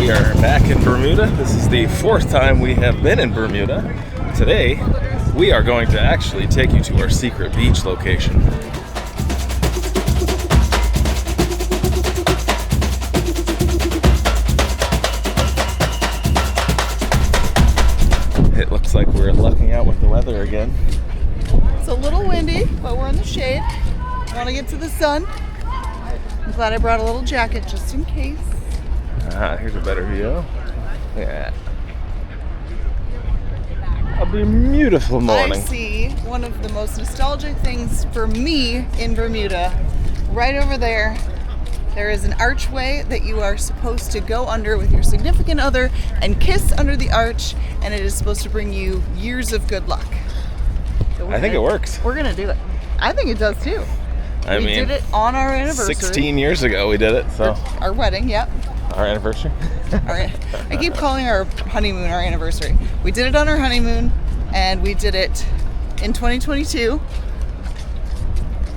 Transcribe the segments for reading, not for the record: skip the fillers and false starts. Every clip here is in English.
We are back in Bermuda. This is the fourth time we have been in Bermuda. Today, we are going to actually take you to our secret beach location. It looks like we're lucking out with the weather again. It's a little windy, but we're in the shade. Want to get to the sun. I'm glad I brought a little jacket just in case. Here's a better view. Yeah. A beautiful morning. I see one of the most nostalgic things for me in Bermuda. Right over there, there is an archway that you are supposed to go under with your significant other and kiss under the arch, and it is supposed to bring you years of good luck. So I think it works. We're going to do it. I think it does too. We did it on our anniversary. 16 years ago we did it, so. Our wedding, yep. Our anniversary? I keep calling our honeymoon our anniversary. We did it on our honeymoon, and we did it in 2022.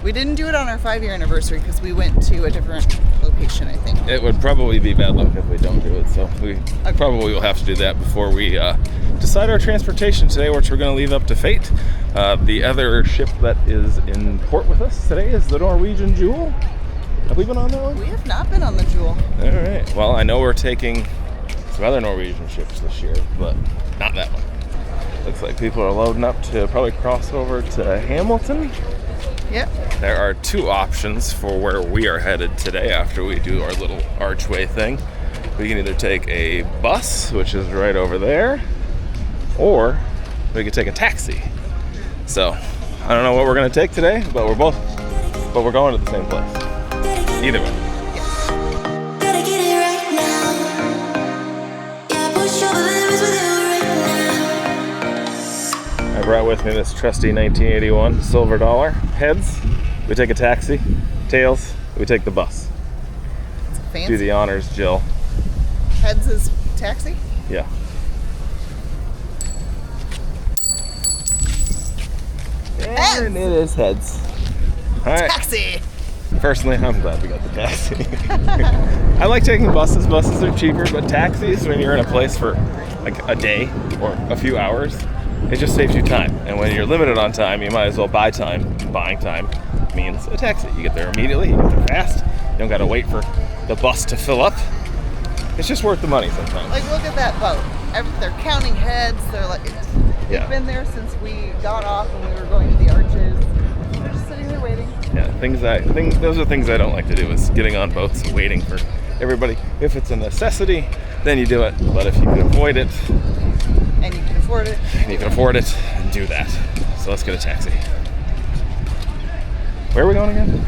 We didn't do it on our 5-year anniversary because we went to a different location, I think. It would probably be bad luck if we don't do it, so we probably will have to do that before we decide our transportation today, which we're going to leave up to fate. The other ship that is in port with us today is the Norwegian Jewel. Have we been on that one? We have not been on the Jewel. All right. Well, I know we're taking some other Norwegian ships this year, but not that one. Looks like people are loading up to probably cross over to Hamilton. Yep. There are two options for where we are headed today after we do our little archway thing. We can either take a bus, which is right over there, or we could take a taxi. So, I don't know what we're going to take today, but we're going to the same place. Either way. I brought with me this trusty 1981 silver dollar. Heads, we take a taxi. Tails, we take the bus. It's fancy. Do the honors, Jill. Heads is taxi? Yeah. Heads. And it is heads. All right. Taxi! Personally, I'm glad we got the taxi. I like taking buses. Buses are cheaper, but taxis, when you're in a place for like a day or a few hours, it just saves you time. And when you're limited on time, you might as well buy time. Buying time means a taxi. You get there immediately, you get there fast. You don't gotta wait for the bus to fill up. It's just worth the money sometimes. Like, look at that boat. They're counting heads. They're like, Yeah. We've been there since we got off and we were going to the arches. We're just sitting there waiting. Yeah, those are things I don't like to do, is getting on boats and waiting for everybody. If it's a necessity, then you do it. But if you can avoid it, and you can afford it, do that. So let's get a taxi. Where are we going again?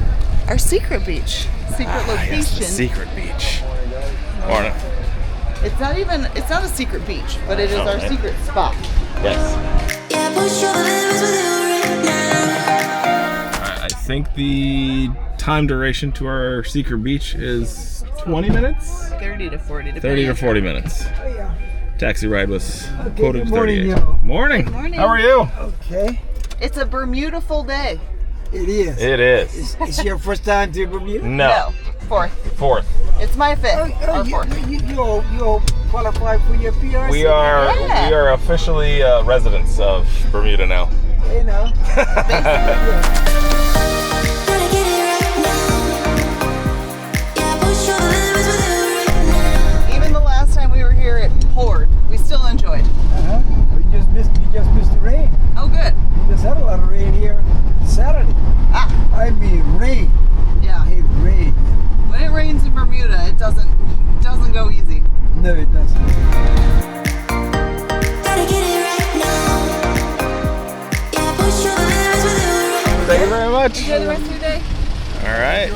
Our secret beach. Secret location. Yes, the secret beach. Morning. It's not a secret beach, but it is our secret spot. Yes. I think the time duration to our secret beach is 20 minutes? 30 to 40. 30 to 40 minutes. Taxi ride was quoted to 38. Morning. Morning. How are you? Okay. It's a Bermuda-ful day. It is. It is. It's your first time to Bermuda? No. Fourth. It's my fifth. Or fourth. You qualify for your PRC? We are officially residents of Bermuda now. You know. Even the last time we were here, it poured. We still enjoyed. We just missed the rain. Oh, good. We just had a lot of rain here Saturday. I mean rain. Yeah. It rained. When it rains in Bermuda, it doesn't go easy. No, it doesn't. Thank you very much. Enjoy the rest of your day. All right.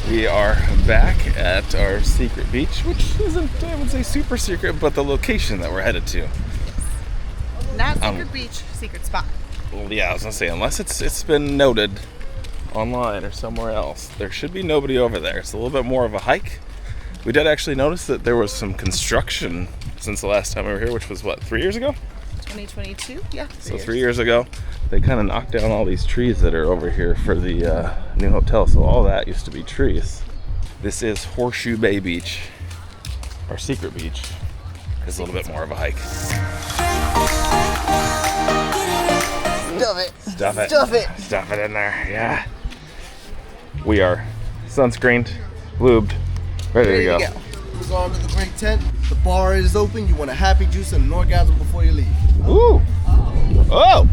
We are back at our secret beach, which isn't, I would say, super secret, but the location that we're headed to. Not secret beach, secret spot. Well, yeah, I was gonna say, unless it's been noted online or somewhere else, there should be nobody over there. It's a little bit more of a hike. We did actually notice that there was some construction since the last time we were here, which was, 3 years ago? 2022, yeah. So 3 years ago, they kind of knocked down all these trees that are over here for the new hotel. So all that used to be trees. This is Horseshoe Bay Beach. Our secret beach is a little bit more of a hike. Stuff it. Stuff it. Stuff it. Stuff it in there, yeah. We are sunscreened, lubed, ready to go. Goes on to the great tent. The bar is open. You want a happy juice and an orgasm before you leave. Ooh. Oh.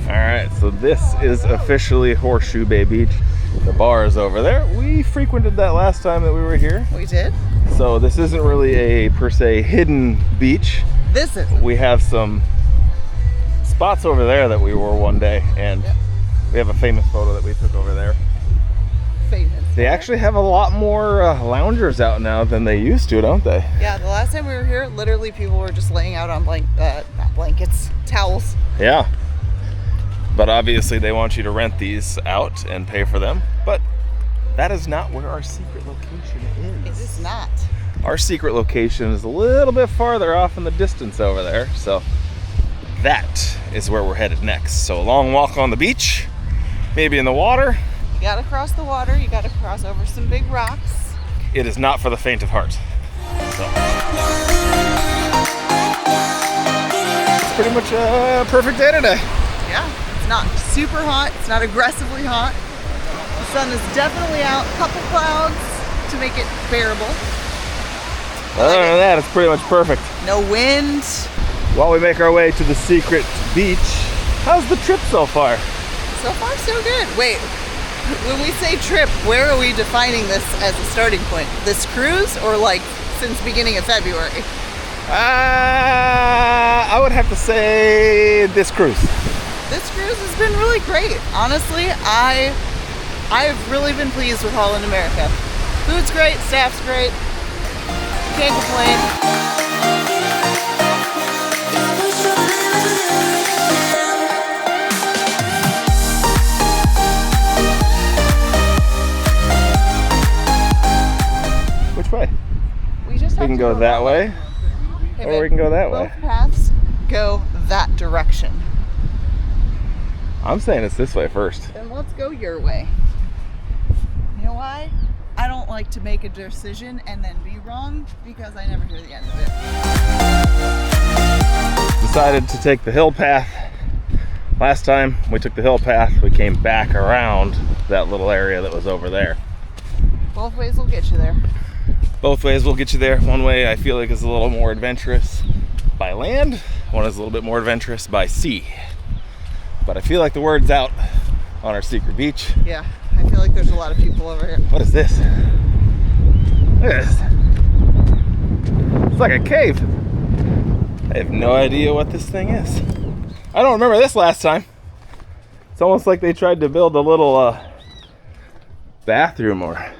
All right, so this is officially Horseshoe Bay Beach. The bar is over there. We frequented that last time that we were here. We did. So this isn't really a per se hidden beach. This is. We have some spots over there that we were one day, and we have a famous photo that we took over there. Famous. They actually have a lot more loungers out now than they used to, don't they? Yeah, the last time we were here, literally people were just laying out on not blankets, towels. Yeah. But obviously they want you to rent these out and pay for them. But that is not where our secret location is. It is not. Our secret location is a little bit farther off in the distance over there. So that is where we're headed next. So a long walk on the beach, maybe in the water. You gotta cross the water, you gotta cross over some big rocks. It is not for the faint of heart. So it's pretty much a perfect day today. Yeah, it's not super hot, it's not aggressively hot. The sun is definitely out, a couple clouds to make it bearable. Other than that, it's pretty much perfect. No wind. While we make our way to the secret beach, how's the trip so far? So far, so good. Wait, when we say trip, where are we defining this as a starting point? This cruise or like since beginning of February? I would have to say this cruise. This cruise has been really great. Honestly, I've really been pleased with Holland America. Food's great, staff's great. Can't complain. Which way? We can go that way, or we can go that way. Both paths go that direction. I'm saying it's this way first. Then let's go your way. You know why? I don't like to make a decision and then be wrong because I never hear the end of it. Decided to take the hill path. Last time we took the hill path, we came back around that little area that was over there. Both ways will get you there. Both ways will get you there. One way I feel like is a little more adventurous by land. One is a little bit more adventurous by sea. But I feel like the word's out on our secret beach. Yeah, I feel like there's a lot of people over here. What is this? Look at this. It's like a cave. I have no idea what this thing is. I don't remember this last time. It's almost like they tried to build a little bathroom or...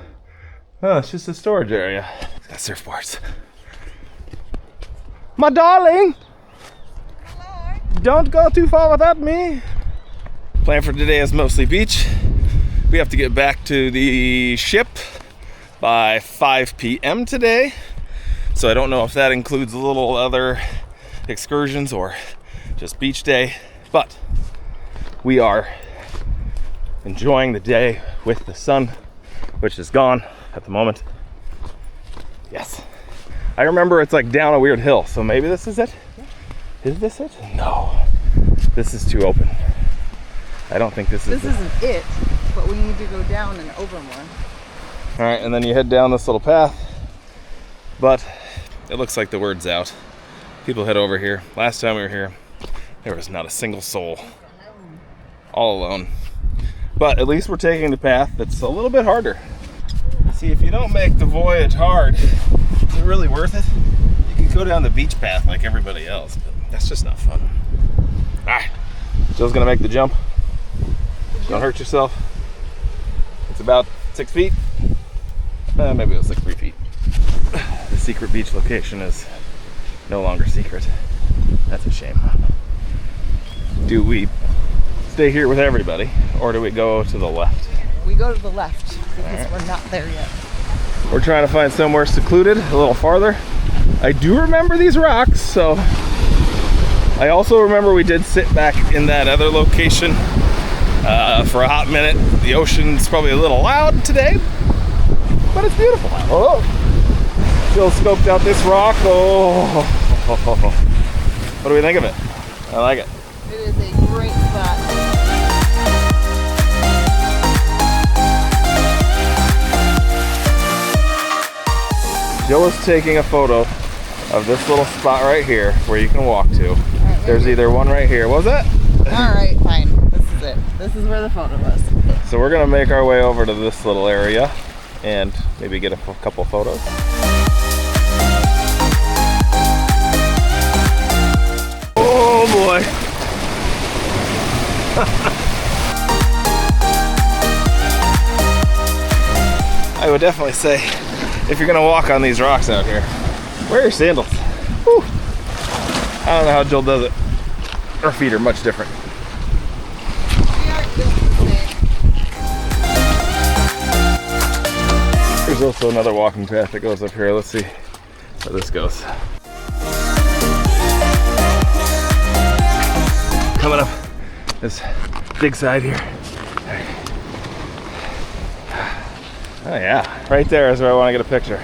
Oh, it's just a storage area. It's got surfboards. My darling! Hello. Don't go too far without me. Plan for today is mostly beach. We have to get back to the ship by 5 p.m. today. So I don't know if that includes a little other excursions or just beach day. But we are enjoying the day with the sun, which is gone at the moment. Yes. I remember it's like down a weird hill, so maybe this is it? Is this it? No. This is too open. I don't think this is This isn't it, but we need to go down and over more. All right, and then you head down this little path, but it looks like the word's out. People head over here. Last time we were here, there was not a single soul. All alone. But at least we're taking the path that's a little bit harder. See, if you don't make the voyage hard, is it really worth it? You can go down the beach path like everybody else, but that's just not fun. All right, Jill's gonna make the jump. Don't hurt yourself. It's about 6 feet. Maybe it was like 3 feet. The secret beach location is no longer secret. That's a shame. Do we stay here with everybody, or do we go to the left? We go to the left because we're not there yet. We're trying to find somewhere secluded, a little farther. I do remember these rocks, so I also remember we did sit back in that other location for a hot minute. The ocean's probably a little loud today, but it's beautiful. Oh. Jill scoped out this rock. Oh, what do we think of it? I like it. It is a great spot. Jill is taking a photo of this little spot right here where you can walk to. Right, there's either one right here. Was it? All right, fine. This is it. This is where the photo was. So we're gonna make our way over to this little area and maybe get a couple photos. Oh boy. I would definitely say, if you're gonna walk on these rocks out here, wear your sandals. Whew. I don't know how Jill does it. Her feet are much different. We are built the same. There's also another walking path that goes up here. Let's see how this goes. Coming up this big side here. Oh yeah, right there is where I want to get a picture.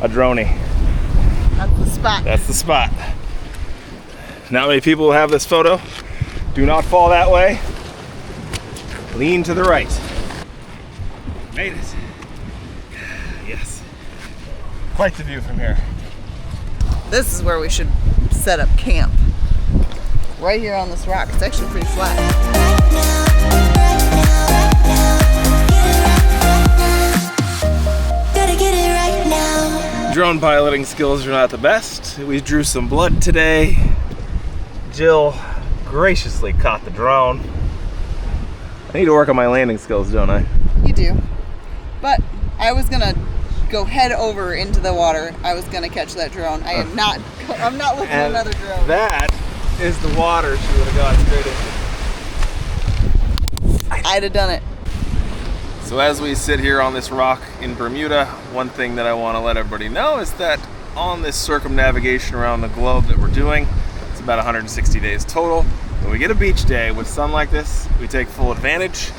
A droney. That's the spot. That's the spot. Not many people have this photo. Do not fall that way. Lean to the right. Made it. Yes. Quite the view from here. This is where we should set up camp. Right here on this rock. It's actually pretty flat. Drone piloting skills are not the best. We drew some blood today. Jill graciously caught the drone. I need to work on my landing skills, don't I? You do. But I was gonna go head over into the water. I was gonna catch that drone. I'm not looking at another drone. That is the water she would have gone straight into. I'd have done it. So as we sit here on this rock in Bermuda, one thing that I want to let everybody know is that on this circumnavigation around the globe that we're doing, it's about 160 days total. When we get a beach day with sun like this, we take full advantage.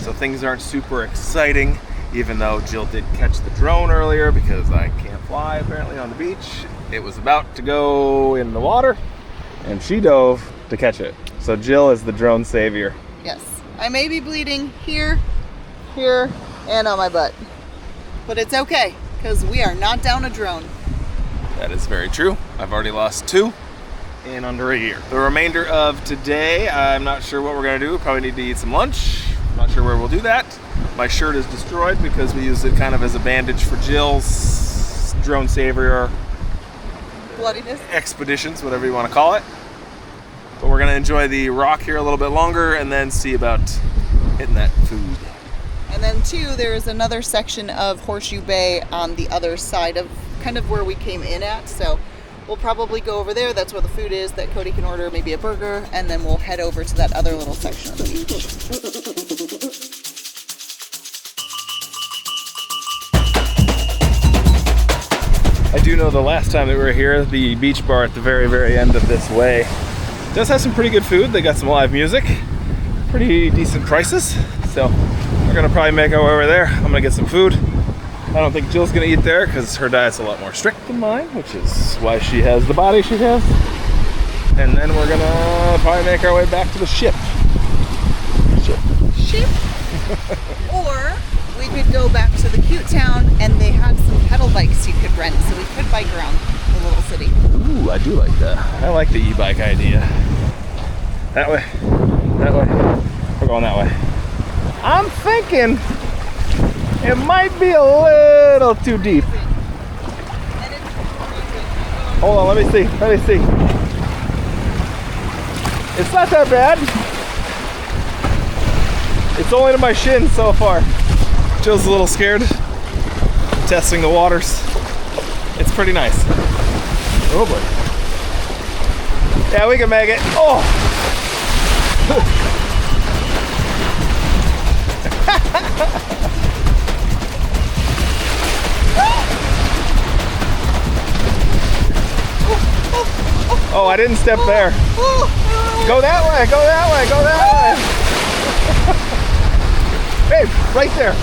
So things aren't super exciting, even though Jill did catch the drone earlier because I can't fly apparently on the beach. It was about to go in the water and she dove to catch it. So Jill is the drone savior. Yes. I may be bleeding here, and on my butt. But it's okay, because we are not down a drone. That is very true. I've already lost 2 in under a year. The remainder of today, I'm not sure what we're gonna do. Probably need to eat some lunch. I'm not sure where we'll do that. My shirt is destroyed because we used it kind of as a bandage for Jill's drone savior Bloodiness. expeditions, whatever you want to call it. But we're gonna enjoy the rock here a little bit longer and then see about hitting that food. And then too, there is another section of Horseshoe Bay on the other side of kind of where we came in at. So we'll probably go over there. That's where the food is that Cody can order, maybe a burger, and then we'll head over to that other little section of the beach. I do know the last time that we were here, the beach bar at the very, very end of this way does have some pretty good food. They got some live music, pretty decent prices. So we're gonna probably make our way over there. I'm gonna get some food. I don't think Jill's gonna eat there because her diet's a lot more strict than mine, which is why she has the body she has. And then we're gonna probably make our way back to the ship. Ship. Or we could go back to the cute town and they had some pedal bikes you could rent, so we could bike around the little city. Ooh, I do like that. I like the e-bike idea. That way, that way. We're going that way. I'm thinking it might be a little too deep. Hold on, let me see. It's not that bad. It's only to my shin so far. Jill's a little scared. I'm testing the waters. It's pretty nice. Oh boy. Yeah, we can make it. Oh! Oh, I didn't step there. Go that way, go that way, go that way. Babe, right there.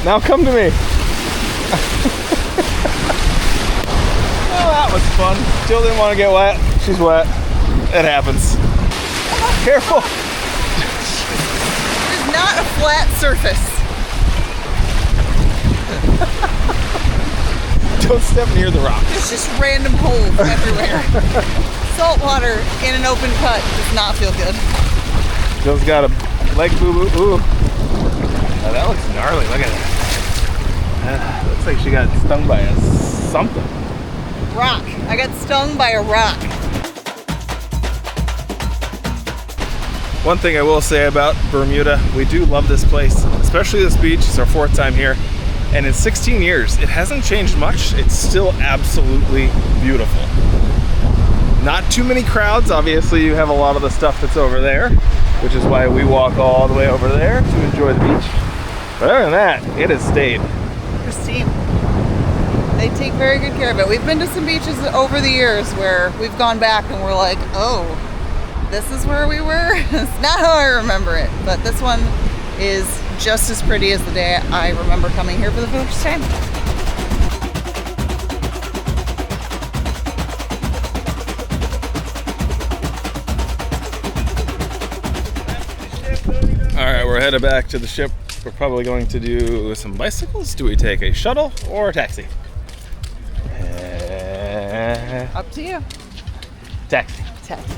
Now come to me. Well, that was fun. Jill didn't want to get wet. She's wet. It happens. Careful. It's not a flat surface. Don't step near the rock. It's just random holes everywhere. Salt water in an open cut does not feel good. Jill's got a leg boo-boo. Ooh. Oh, that looks gnarly. Look at that. Looks like she got stung by something. Rock. I got stung by a rock. One thing I will say about Bermuda, we do love this place, especially this beach. It's our 4th time here. And in 16 years, it hasn't changed much. It's still absolutely beautiful. Not too many crowds. Obviously, you have a lot of the stuff that's over there, which is why we walk all the way over there to enjoy the beach. But other than that, it has stayed Pristine. They take very good care of it. We've been to some beaches over the years where we've gone back and we're like, oh, this is where we were? It's not how I remember it. But this one is just as pretty as the day I remember coming here for the first time. All right, we're headed back to the ship. We're probably going to do some bicycles. Do we take a shuttle or a taxi? Up to you. Taxi. Taxi.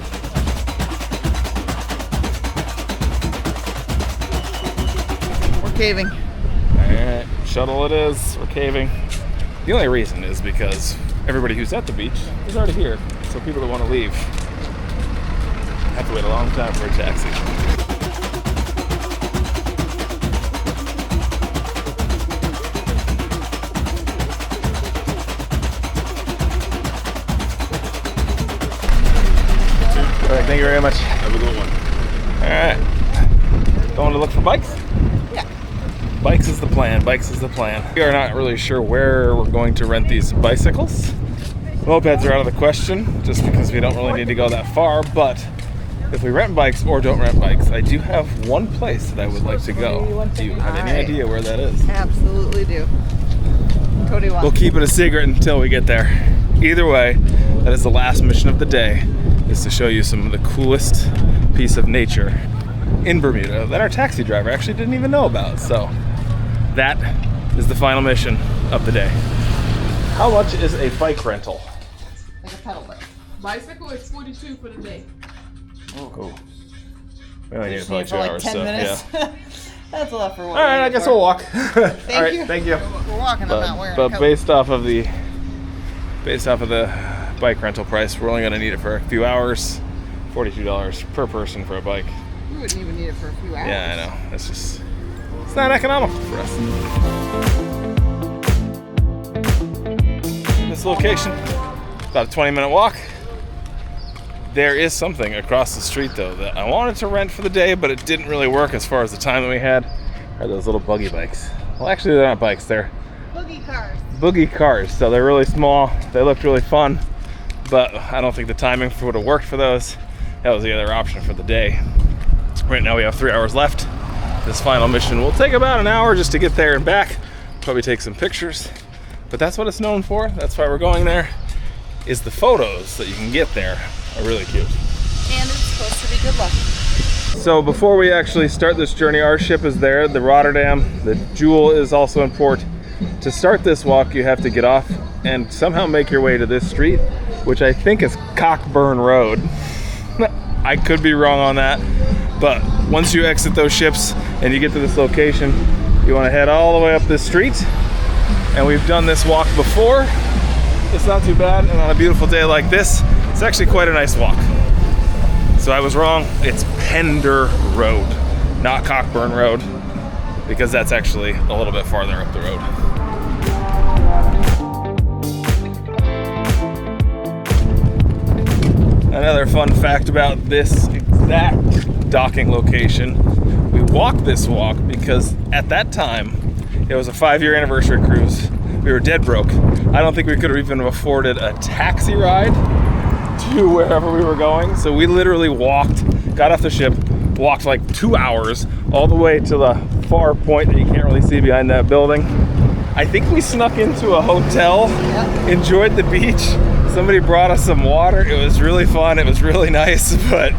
We're caving. All right, shuttle it is. We're caving. The only reason is because everybody who's at the beach is already here. So people that want to leave have to wait a long time for a taxi. All right, thank you very much. Have a good one. All right. Going to look for bikes? Yeah. Bikes is the plan. Bikes is the plan. We are not really sure where we're going to rent these bicycles. Mopeds are out of the question just because we don't really need to go that far. But if we rent bikes or don't rent bikes, I do have one place that I would like to go. Do you have any idea where that is? Absolutely do. Cody wants. We'll keep it a secret until we get there. Either way, that is the last mission of the day, is to show you some of the coolest piece of nature in Bermuda that our taxi driver actually didn't even know about. So that is the final mission of the day. How much is a bike rental? Like a pedal bike. Bicycle is 42 for the day. Oh, cool. We only need it Just for like need 2 for like hours, 10 so minutes. yeah. That's a lot for what All right, I guess we'll walk. Thank All right, you. thank you. We're walking. I'm not wearing a But coat. based off of the bike rental price, we're only going to need it for a few hours. $42 per person for a bike. We wouldn't even need it for a few hours. Yeah, I know. It's not economical for us. This location, about a 20-minute walk. There is something across the street though that I wanted to rent for the day, but it didn't really work as far as the time that we had. Are those little buggy bikes? Well, actually, they're not bikes. They're Boogie cars. boogie cars. So they're really small. They looked really fun, but I don't think the timing would have worked for those. That was the other option for the day. Right now we have 3 hours left. This final mission will take about an hour just to get there and back. Probably take some pictures, but that's what it's known for. That's why we're going there. Is the photos that you can get there are really cute. And it's supposed to be good luck. So before we actually start this journey, our ship is there, the Rotterdam. The Jewel is also in port. To start this walk, you have to get off and somehow make your way to this street, which I think is Cockburn Road. I could be wrong on that, but once you exit those ships and you get to this location, you want to head all the way up this street. And we've done this walk before. It's not too bad, and on a beautiful day like this, it's actually quite a nice walk. So I was wrong. It's Pender Road, not Cockburn Road, because that's actually a little bit farther up the road. Another fun fact about this exact docking location, we walked this walk because at that time, it was a 5-year anniversary cruise. We were dead broke. I don't think we could have even afforded a taxi ride to wherever we were going. So we literally walked, got off the ship, walked like 2 hours all the way to the far point that you can't really see behind that building. I think we snuck into a hotel, Yep. enjoyed the beach. Somebody brought us some water. It was really fun. It was really nice. But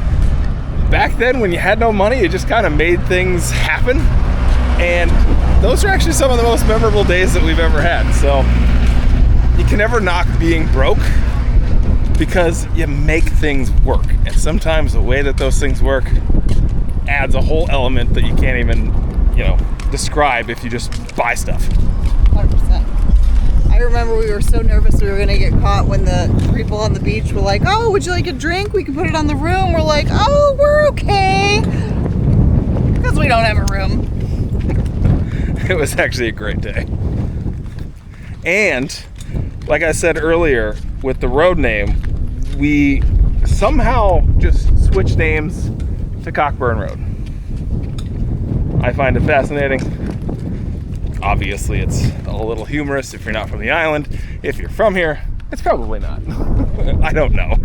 back then, when you had no money, it just kind of made things happen. And those are actually some of the most memorable days that we've ever had. So you can never knock being broke because you make things work. And sometimes the way that those things work adds a whole element that you can't even, describe if you just buy stuff. 100%. I remember we were so nervous we were going to get caught when the people on the beach were like, oh, would you like a drink? We can put it on the room. We're like, oh, we're okay. Because we don't have a room. It was actually a great day. And like I said earlier, with the road name, we somehow just switched names to Cockburn Road. I find it fascinating. Obviously, it's a little humorous if you're not from the island. If you're from here, it's probably not. I don't know.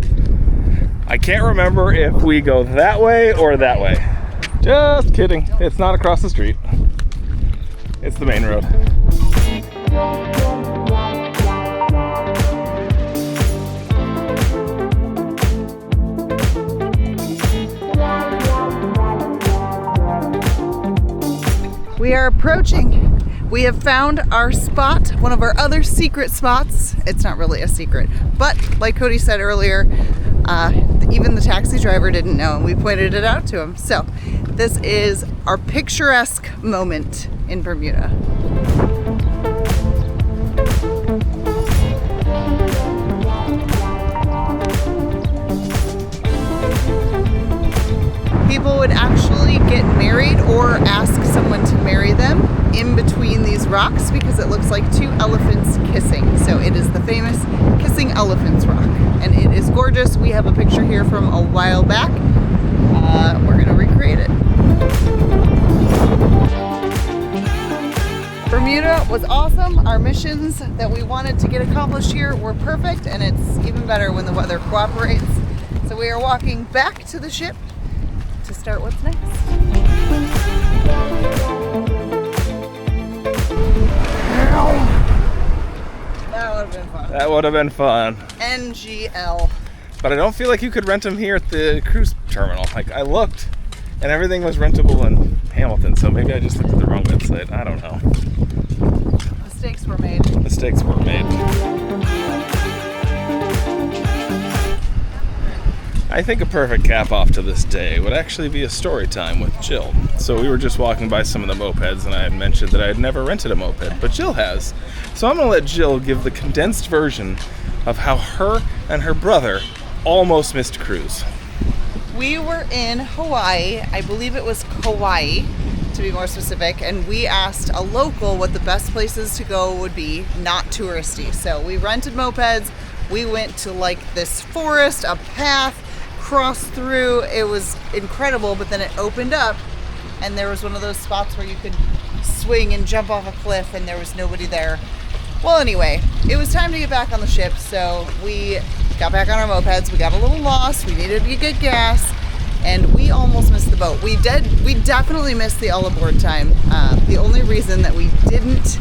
I can't remember if we go that way or that way. Just kidding. It's not across the street. It's the main road. We are approaching. We have found our spot, one of our other secret spots. It's not really a secret, but like Cody said earlier, even the taxi driver didn't know, and we pointed it out to him. So this is our picturesque moment in Bermuda. People would actually get married or ask someone to marry them in between these rocks because it looks like two elephants kissing. So it is the famous Kissing Elephants Rock, and it is gorgeous. We have a picture here from a while back. We're gonna recreate it. Bermuda was awesome. Our missions that we wanted to get accomplished here were perfect, and it's even better when the weather cooperates. So we are walking back to the ship to start what's next. That would have been fun. That would have been fun. NGL. But I don't feel like you could rent them here at the cruise terminal. Like, I looked, and everything was rentable in Hamilton, so maybe I just looked at the wrong website. I don't know. Mistakes were made. Mistakes were made. I think a perfect cap off to this day would actually be a story time with Jill. So we were just walking by some of the mopeds, and I had mentioned that I had never rented a moped, but Jill has. So I'm going to let Jill give the condensed version of how her and her brother almost missed a cruise. We were in Hawaii. I believe it was Kauai, to be more specific, and we asked a local what the best places to go would be, not touristy. So we rented mopeds. We went to like this forest, a path, crossed through. It was incredible, but then it opened up and there was one of those spots where you could swing and jump off a cliff and there was nobody there. Well, anyway, it was time to get back on the ship, so we got back on our mopeds. We got a little lost. We needed to get gas, and we almost missed the boat. We definitely missed the all aboard time. The only reason that we didn't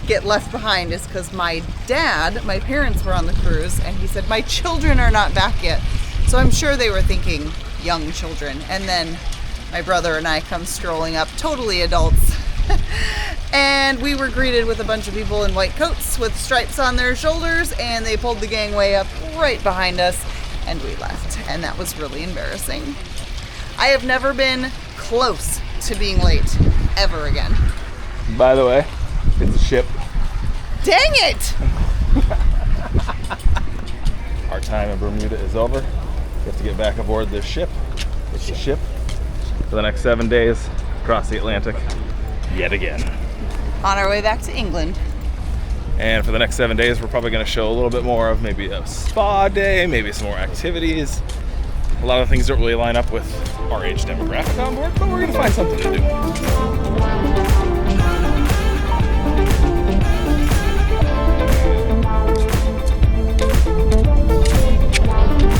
get left behind is because my parents were on the cruise, and he said, my children are not back yet. So I'm sure they were thinking young children. And then my brother and I come strolling up, totally adults. And we were greeted with a bunch of people in white coats with stripes on their shoulders, and they pulled the gangway up right behind us, and we left. And that was really embarrassing. I have never been close to being late ever again. By the way, it's a ship. Dang it! Our time in Bermuda is over. We have to get back aboard this ship. It's a ship for the next 7 days across the Atlantic yet again. On our way back to England. And for the next 7 days, we're probably going to show a little bit more of maybe a spa day, maybe some more activities. A lot of things don't really line up with our age demographic on board, but we're going to find something to do.